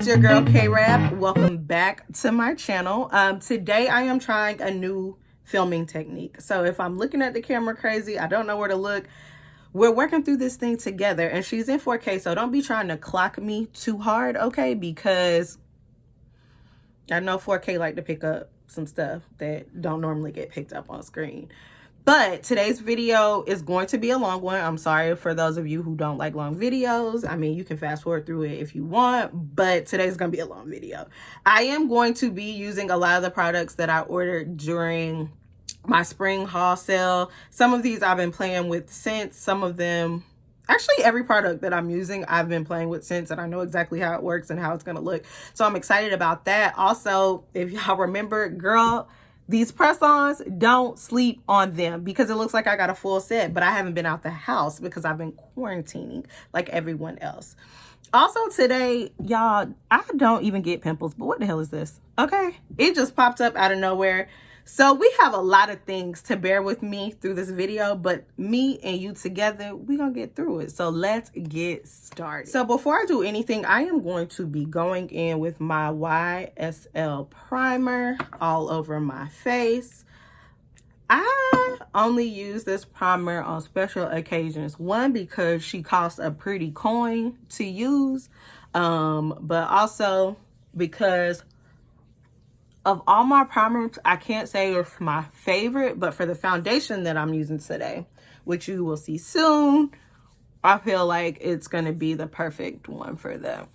it's your girl K-Rap. Welcome back to my channel. Today I am trying a new filming technique. So if I'm looking at the camera crazy, I don't know where to look. We're working through this thing together, and she's in 4K, so don't be trying to clock me too hard, okay? Because I know 4K like to pick up some stuff that don't normally get picked up on screen. But today's video is going to be a long one. I'm sorry for those of you who don't like long videos. I mean, you can fast forward through it if you want, but today's going to be a long video. I am going to be using a lot of the products that I ordered during my spring haul sale. Some of these I've been playing with since. Some of them, actually every product that I'm using, I've been playing with since, and I know exactly how it works and how it's going to look. So I'm excited about that. Also, if y'all remember, girl, these press-ons, don't sleep on them, because it looks like I got a full set, but I haven't been out the house because I've been quarantining like everyone else. Also today, y'all, I don't even get pimples, but what the hell is this? Okay, it just popped up out of nowhere. So we have a lot of things to bear with me through this video, but me and you together, we're gonna get through it. So let's get started. So before I do anything, I am going to be going in with my YSL primer all over my face. I only use this primer on special occasions. One, because she costs a pretty coin to use, but also because of all my primers, I can't say it's my favorite, but for the foundation that I'm using today, which you will see soon, I feel like it's going to be the perfect one for them.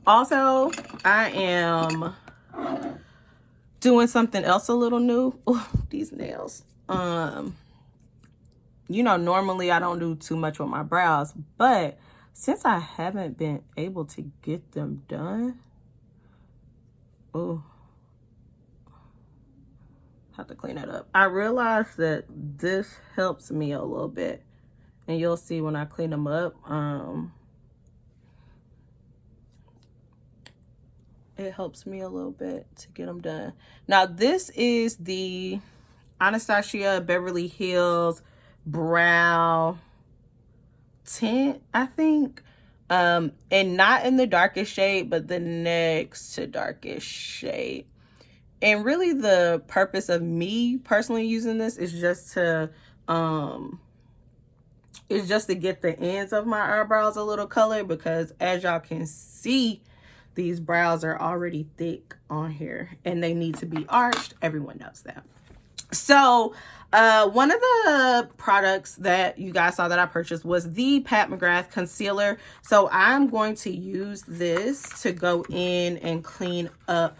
Also, I am doing something else a little new. Ooh, these nails. You know, normally I don't do too much with my brows, but since I haven't been able to get them done, oh, have to clean it up. I realized that this helps me a little bit, and you'll see when I clean them up. It helps me a little bit to get them done. Now this is the Anastasia Beverly Hills brow tint, I think, and not in the darkest shade, but the next to darkest shade. And really the purpose of me personally using this is just to get the ends of my eyebrows a little color, because as y'all can see, these brows are already thick on here and they need to be arched. Everyone knows that. So one of the products that you guys saw that I purchased was the Pat McGrath concealer. So I'm going to use this to go in and clean up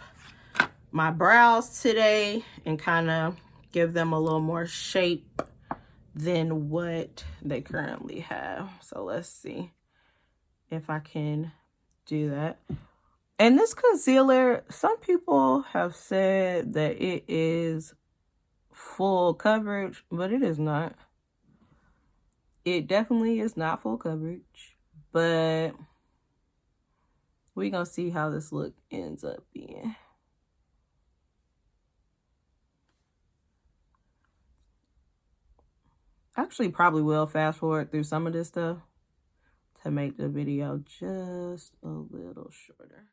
my brows today and kind of give them a little more shape than what they currently have. So let's see if I can do that. And this concealer, some people have said that it is full coverage, but it is not. It definitely is not full coverage, but we're gonna see how this look ends up being. Actually probably will fast forward through some of this stuff to make the video just a little shorter.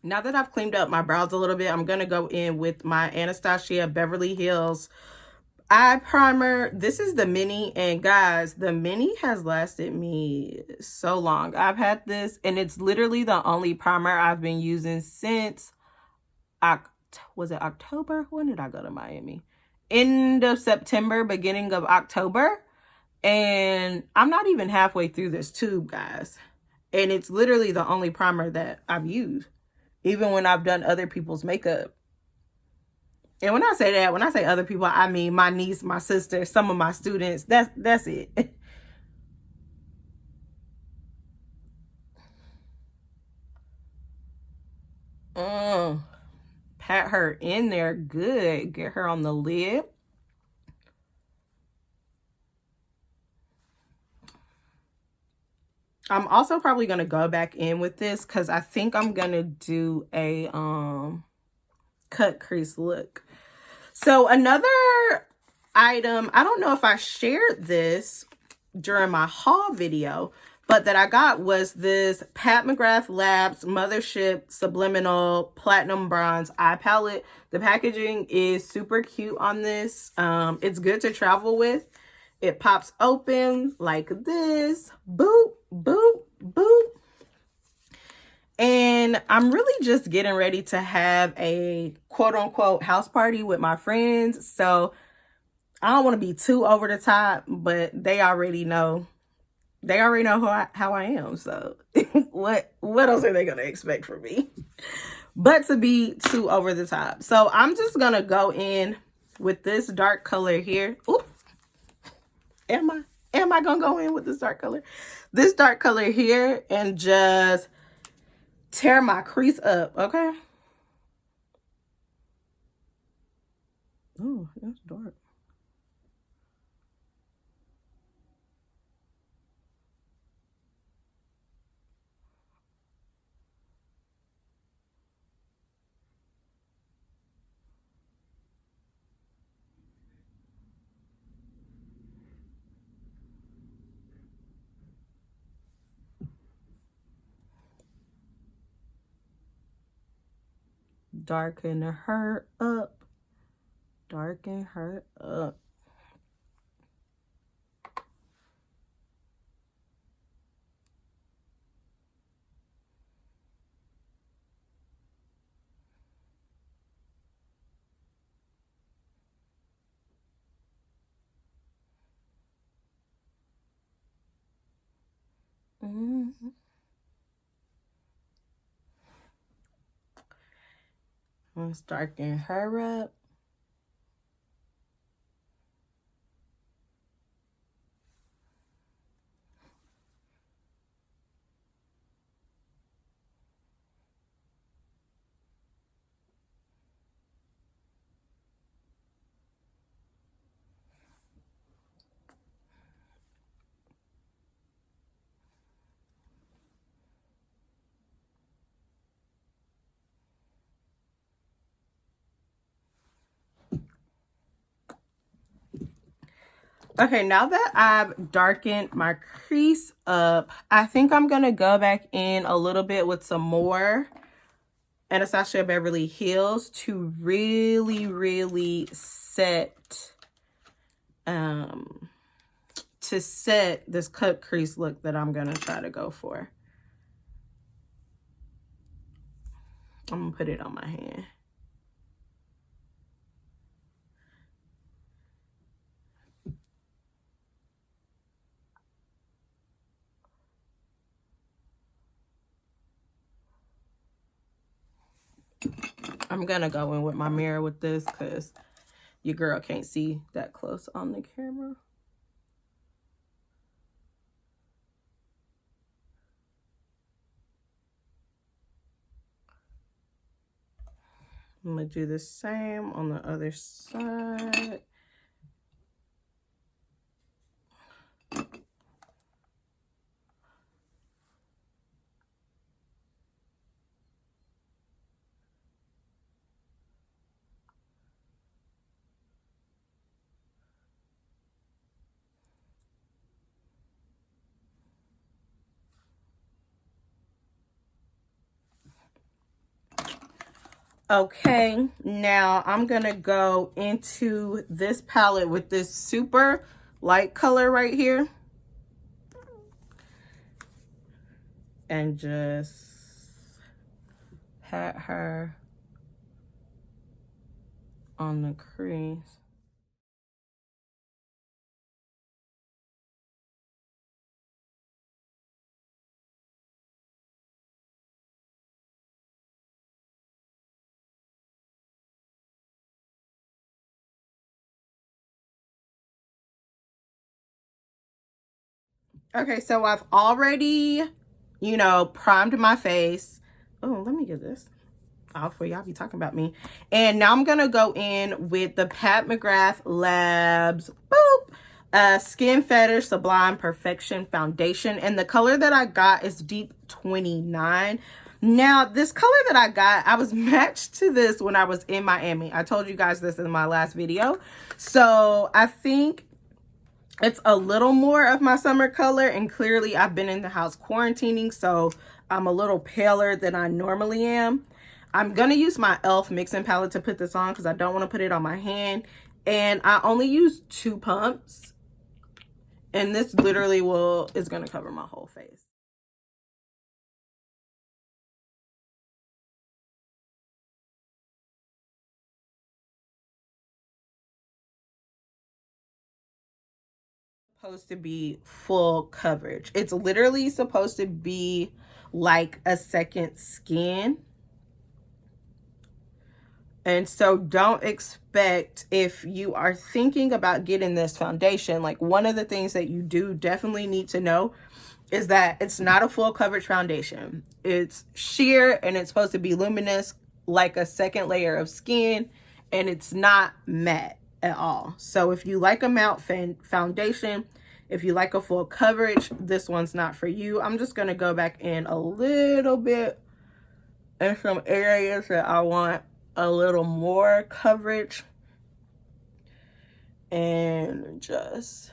Now that I've cleaned up my brows a little bit, I'm going to go in with my Anastasia Beverly Hills eye primer. This is the mini, and guys, the mini has lasted me so long. I've had this, and it's literally the only primer I've been using since, was it October? When did I go to Miami? End of September, beginning of October. And I'm not even halfway through this tube, guys. And it's literally the only primer that I've used, even when I've done other people's makeup. And when I say that, when I say other people, I mean my niece, my sister, some of my students. That's it. Pat her in there good. Get her on the lid. I'm also probably going to go back in with this because I think I'm going to do a cut crease look. So another item, I don't know if I shared this during my haul video, but that I got was this Pat McGrath Labs Mothership Subliminal Platinum Bronze Eye Palette. The packaging is super cute on this. It's good to travel with. It pops open like this. Boop, boop, boop. And I'm really just getting ready to have a quote-unquote house party with my friends. So I don't want to be too over the top, but they already know. They already know how I am. So what else are they going to expect from me? But to be too over the top. So I'm just going to go in with this dark color here. Ooh. Am I going to go in with this dark color? This dark color here and just tear my crease up, okay? Oh, that's dark. Darken her up. Darken her up. Let's darken her up. Okay, now that I've darkened my crease up, I think I'm going to go back in a little bit with some more Anastasia Beverly Hills to really set this cut crease look that I'm going to try to go for. I'm going to put it on my hand. I'm gonna go in with my mirror with this because your girl can't see that close on the camera. I'm gonna do the same on the other side. Okay, now I'm gonna go into this palette with this super light color right here and just pat her on the crease. Okay, so I've already, you know, primed my face. Oh, let me get this off where y'all be talking about me. And now I'm going to go in with the Pat McGrath Labs, boop, Skin Fetish Sublime Perfection Foundation. And the color that I got is Deep 29. Now, this color that I got, I was matched to this when I was in Miami. I told you guys this in my last video. So I think it's a little more of my summer color. And clearly I've been in the house quarantining, so I'm a little paler than I normally am. I'm going to use my e.l.f. mixing palette to put this on because I don't want to put it on my hand. And I only use 2 pumps. And this literally is going to cover my whole face. Supposed to be full coverage. It's literally supposed to be like a second skin. And so don't expect, if you are thinking about getting this foundation, like one of the things that you do definitely need to know is that it's not a full coverage foundation. It's sheer and it's supposed to be luminous like a second layer of skin, and it's not matte at all. So if you like a matte foundation, if you like a full coverage, this one's not for you. I'm just going to go back in a little bit in some areas that I want a little more coverage, and just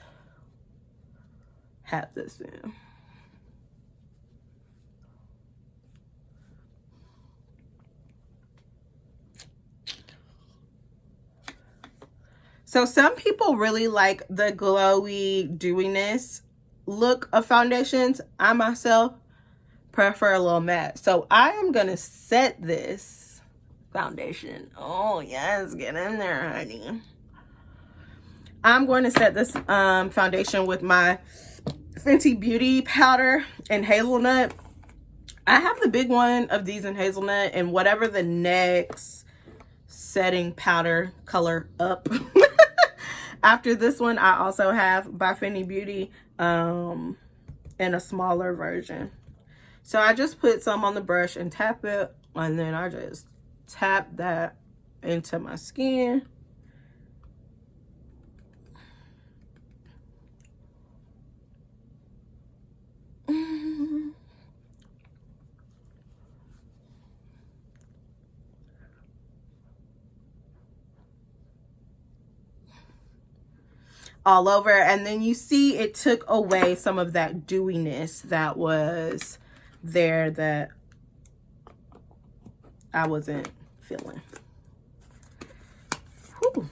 have this in. So some people really like the glowy dewiness look of foundations. I myself prefer a little matte. So I am going to set this foundation. Oh yes, get in there, honey. I'm going to set this foundation with my Fenty Beauty powder in hazelnut. I have the big one of these in hazelnut, and whatever the next setting powder color up after this one, I also have by Fenty Beauty in a smaller version. So I just put some on the brush and tap it, and then I just tap that into my skin. All over, and then you see it took away some of that dewiness that was there that I wasn't feeling. Whew.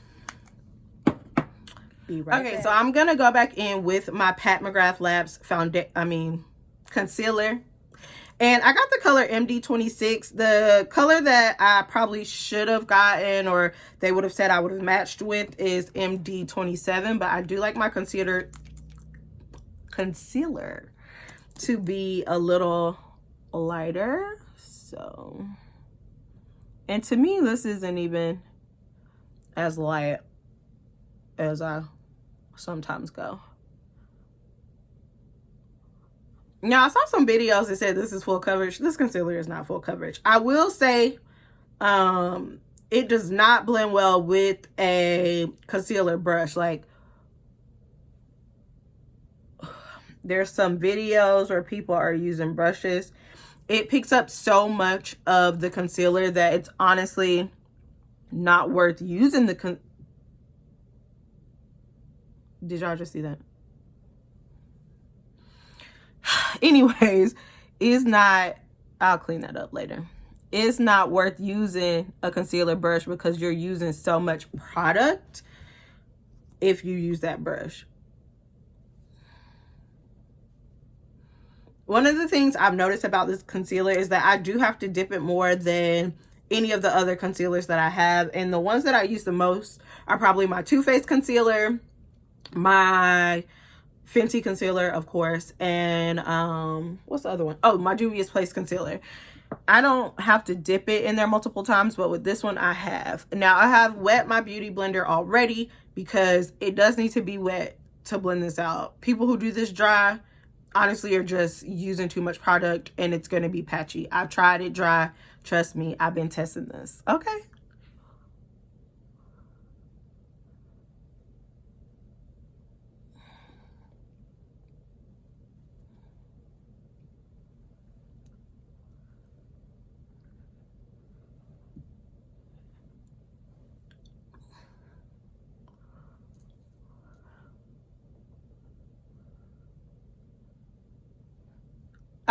Be right back. So I'm gonna go back in with my Pat McGrath Labs concealer, and I got the color MD26. The color that I probably should have gotten, or they would have said I would have matched with, is MD27, but I do like my concealer to be a little lighter. So, and to me, this isn't even as light as I sometimes go. Now, I saw some videos that said this is full coverage. This concealer is not full coverage. I will say it does not blend well with a concealer brush. Like, there's some videos where people are using brushes. It picks up so much of the concealer that it's honestly not worth using the Did y'all just see that? Anyways, it's not, I'll clean that up later. It's not worth using a concealer brush because you're using so much product if you use that brush. One of the things I've noticed about this concealer is that I do have to dip it more than any of the other concealers that I have. And the ones that I use the most are probably my Too Faced concealer, my Fenty concealer, of course, and what's the other one? Oh, my Juvia's Place concealer. I don't have to dip it in there multiple times, but with this one I have. Now I have wet my beauty blender already because it does need to be wet to blend this out. People who do this dry honestly are just using too much product and it's going to be patchy. I've tried it dry. Trust me, I've been testing this. Okay.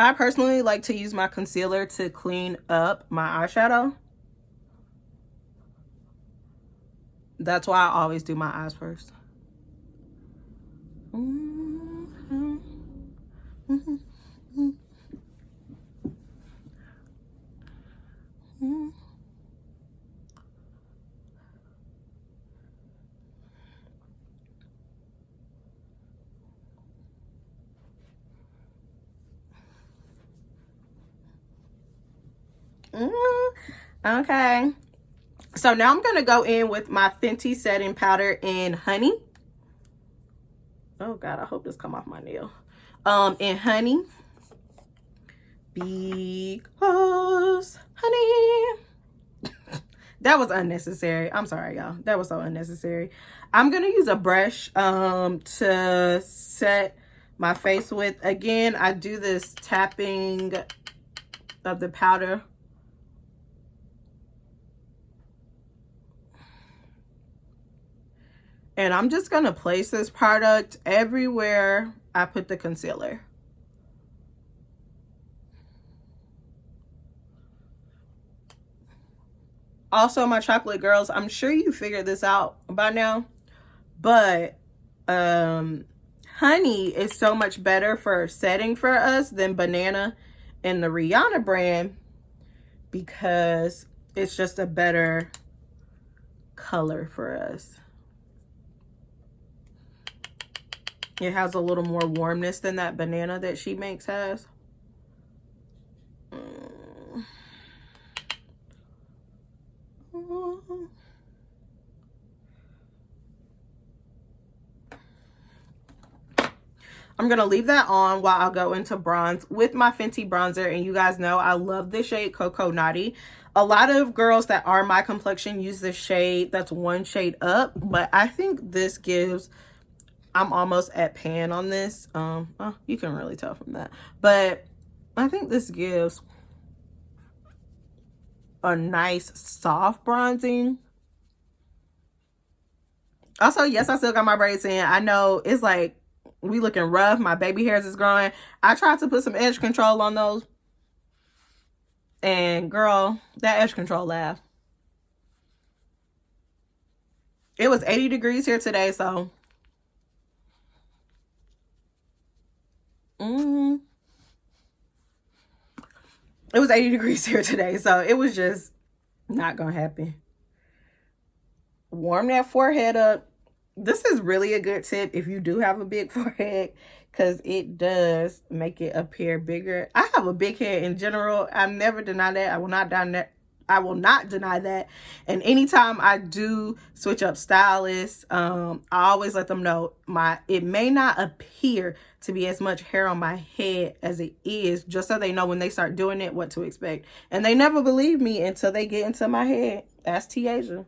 I personally like to use my concealer to clean up my eyeshadow. That's why I always do my eyes first. Okay. So now I'm going to go in with my Fenty setting powder in Honey. Oh God, I hope this come off my nail. In Honey. Because honey. That was unnecessary. I'm sorry, y'all. That was so unnecessary. I'm going to use a brush to set my face with. Again, I do this tapping of the powder. And I'm just going to place this product everywhere I put the concealer. Also, my chocolate girls, I'm sure you figured this out by now, but Honey is so much better for setting for us than Banana and the Rihanna brand because it's just a better color for us. It has a little more warmness than that Banana that she makes has. I'm going to leave that on while I'll go into bronze with my Fenty bronzer. And you guys know I love the shade Coco Naughty. A lot of girls that are my complexion use this shade that's one shade up. But I think this gives... I'm almost at pan on this. Oh, you can really tell from that. But I think this gives a nice soft bronzing. Also, yes, I still got my braids in. I know it's like we looking rough. My baby hairs is growing. I tried to put some edge control on those. And girl, that edge control laughed. It was 80 degrees here today, so... It was 80 degrees here today, so it was just not gonna happen. Warm that forehead up. This is really a good tip if you do have a big forehead, because it does make it appear bigger. I have a big head in general. I've never denied that. I will not deny that. And anytime I do switch up stylists, I always let them know it may not appear to be as much hair on my head as it is, just so they know when they start doing it what to expect. And they never believe me until they get into my head. Ask Tiaja.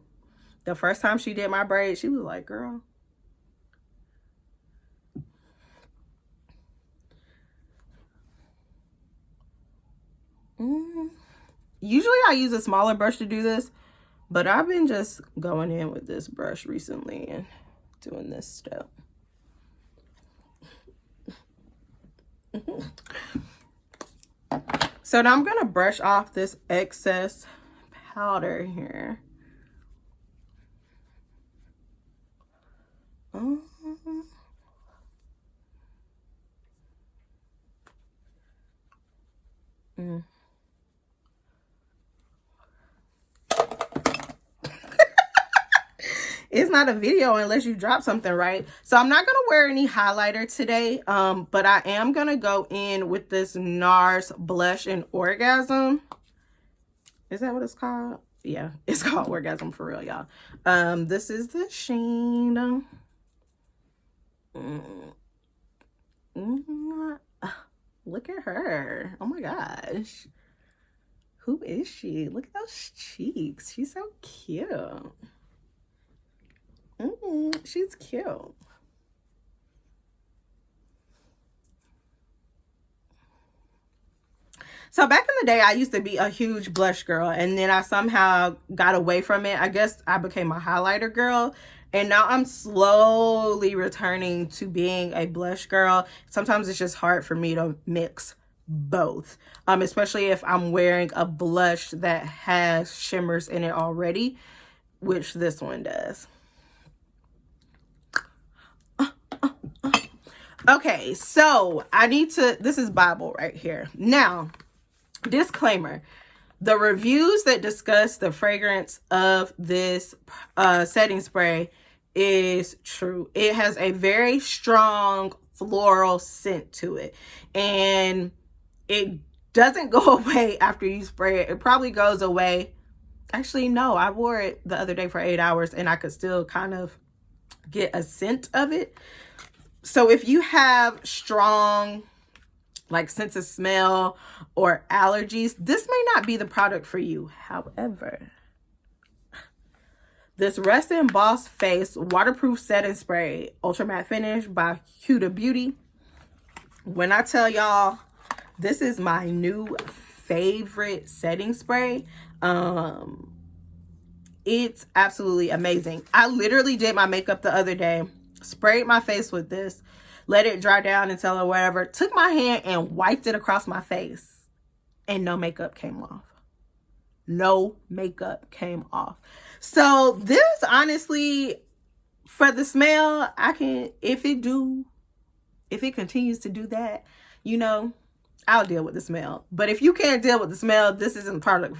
The first time she did my braids, she was like, girl. Usually I use a smaller brush to do this, but I've been just going in with this brush recently and doing this step. So now I'm going to brush off this excess powder here. It's not a video unless you drop something, right? So I'm not going to wear any highlighter today, but I am going to go in with this Nars blush in Orgasm. Is that what it's called? Yeah, it's called Orgasm for real, y'all. This is the shade. Look at her. Oh my gosh. Who is she? Look at those cheeks. She's so cute. She's cute. So back in the day, I used to be a huge blush girl, and then I somehow got away from it. I guess I became a highlighter girl, and now I'm slowly returning to being a blush girl. Sometimes it's just hard for me to mix both, especially if I'm wearing a blush that has shimmers in it already, which this one does. Okay, so I need to, this is Bible right here. Now, disclaimer, the reviews that discuss the fragrance of this setting spray is true. It has a very strong floral scent to it, and it doesn't go away after you spray it. It probably goes away. Actually, no, I wore it the other day for 8 hours and I could still kind of get a scent of it. So if you have strong like sense of smell or allergies, this may not be the product for you. However, this Rest in Boss Face Waterproof Setting Spray Ultra Matte Finish by Huda Beauty. When I tell y'all, this is my new favorite setting spray. It's absolutely amazing. I literally did my makeup the other day, sprayed my face with this, let it dry down until or whatever, took my hand and wiped it across my face, and no makeup came off. No makeup came off. So this, honestly, for the smell, I can, if it continues to do that, you know, I'll deal with the smell. But if you can't deal with the smell, this isn't a product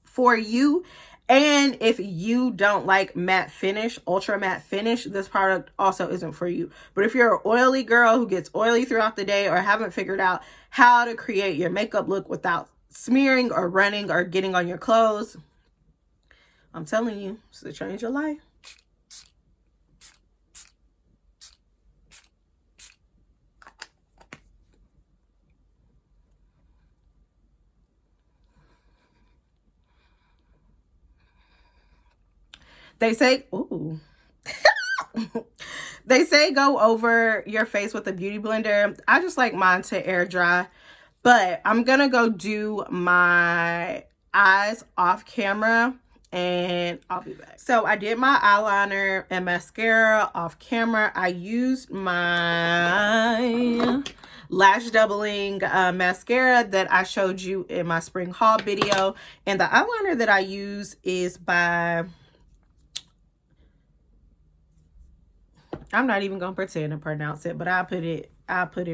for you. And if you don't like matte finish, ultra matte finish, this product also isn't for you. But if you're an oily girl who gets oily throughout the day or haven't figured out how to create your makeup look without smearing or running or getting on your clothes, I'm telling you, it's to change your life. They say, ooh, they say go over your face with a beauty blender. I just like mine to air dry, but I'm going to go do my eyes off camera and I'll be back. So I did my eyeliner and mascara off camera. I used my lash doubling mascara that I showed you in my spring haul video. And the eyeliner that I use is by, I'm not even gonna pretend to pronounce it, but I'll put it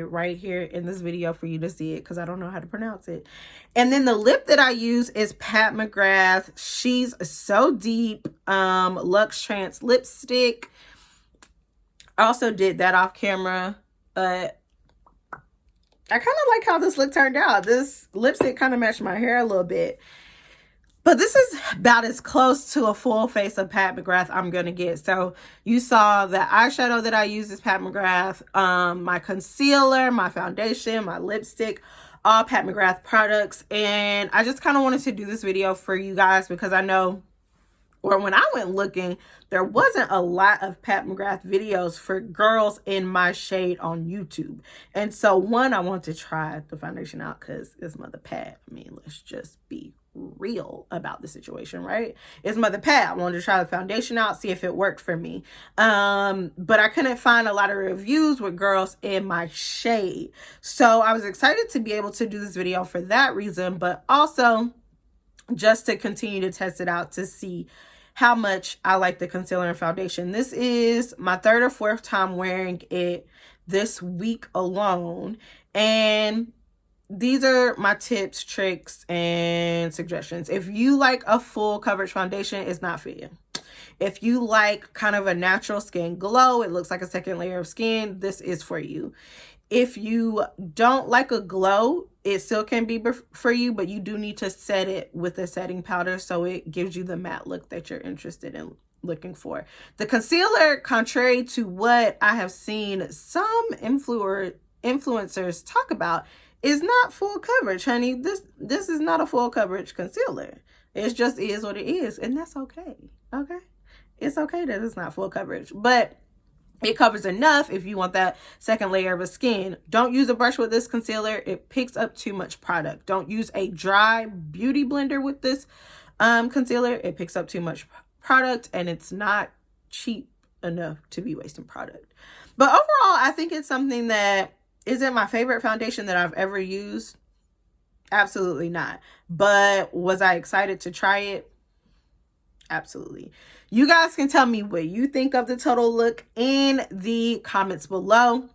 right here in this video for you to see it because I don't know how to pronounce it. And then the lip that I use is Pat McGrath. She's So Deep LuxTrance lipstick. I also did that off camera, but I kind of like how this look turned out. This lipstick kind of matched my hair a little bit. But this is about as close to a full face of Pat McGrath I'm going to get. So you saw the eyeshadow that I use is Pat McGrath. My concealer, my foundation, my lipstick, all Pat McGrath products. And I just kind of wanted to do this video for you guys because I know, or when I went looking, there wasn't a lot of Pat McGrath videos for girls in my shade on YouTube. And so one, I want to try the foundation out because it's Mother Pat. I mean, let's just be real about the situation, right? It's Mother Pat. I wanted to try the foundation out, see if it worked for me. But I couldn't find a lot of reviews with girls in my shade. So I was excited to be able to do this video for that reason, but also just to continue to test it out to see how much I like the concealer and foundation. This is my third or fourth time wearing it this week alone. And these are my tips, tricks, and suggestions. If you like a full coverage foundation, it's not for you. If you like kind of a natural skin glow, it looks like a second layer of skin, this is for you. If you don't like a glow, it still can be for you, but you do need to set it with a setting powder so it gives you the matte look that you're interested in looking for. The concealer, contrary to what I have seen some influencers talk about, is not full coverage, honey. This is not a full coverage concealer. It just is what it is, and that's okay. Okay, it's okay that it's not full coverage, but it covers enough if you want that second layer of a skin. Don't use a brush with this concealer. It picks up too much product. Don't use a dry beauty blender with this concealer. It picks up too much product, and it's not cheap enough to be wasting product. But overall, I think it's something that isn't my favorite foundation that I've ever used. Absolutely not. But was I excited to try it? Absolutely. You guys can tell me what you think of the total look in the comments below.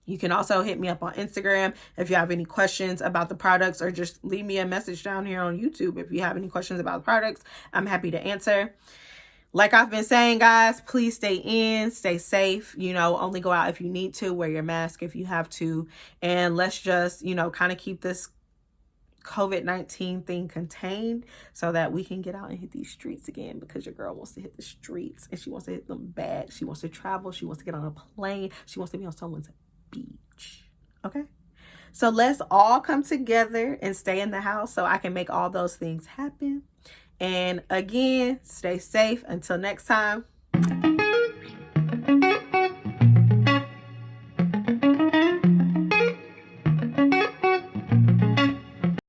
You can also hit me up on Instagram if you have any questions about the products, or just leave me a message down here on YouTube if you have any questions about the products. I'm happy to answer. Like I've been saying, guys, please stay in, stay safe, you know, only go out if you need to, wear your mask if you have to, and let's just, you know, kind of keep this COVID-19 thing contained so that we can get out and hit these streets again, because your girl wants to hit the streets and she wants to hit them bad. She wants to travel. She wants to get on a plane. She wants to be on someone's beach. Okay? So let's all come together and stay in the house so I can make all those things happen. And again, stay safe. Until next time.